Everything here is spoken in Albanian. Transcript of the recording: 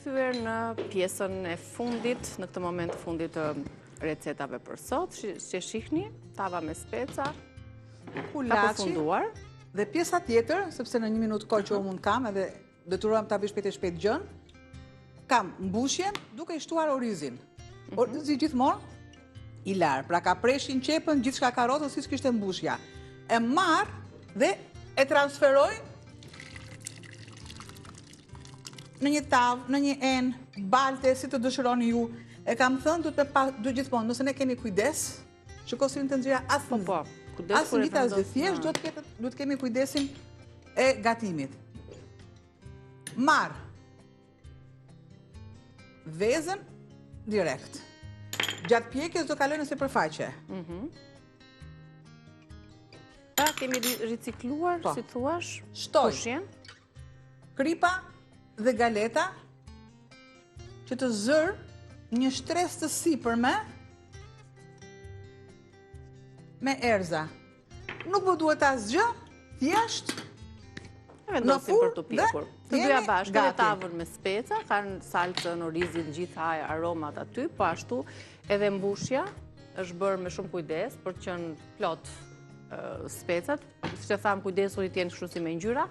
kthyer në pjesën e fundit, në këtë moment të fundit të recetave për sot, që shihni, tava me speca, ka përfunduar. Dhe pjesa tjetër, sepse në 1 minutë kohë që unë mund kam, edhe detyrohem ta bëj shpejt gjën, kam mbushjen duke i shtuar orizin. Orizi gjithmonë i lar, pra ka preshin qepën, gjithçka ka rrotë siç kishte mbushja. E marr dhe e transferoj në një tavë, në një enë, balte, si të dëshironi ju. E kam thënë, duhet gjithmonë, nëse ne kemi kujdes, shiko si të nxjerrja asë një tas dhe thjesht, duhet kemi kujdesin e gatimit. Marr vezën direkt. Gjatë pjekjes do kaloj në sipërfaqe. Pra kemi ricikluar, si thuash, shtoj kripa dhe galeta që të zërë një shtres të sipërme me erza. Nuk më duhet asgjë, thjesht vendosim për të pjekur. Të dyja bashkë, në tavën me speca, kanë salcën, orizin, gjitha aromat aty, po ashtu edhe mbushja është bërë me shumë kujdes për të qenë plot specat, siç e tham, kujdesuni të jenë kështu si me ngjyra.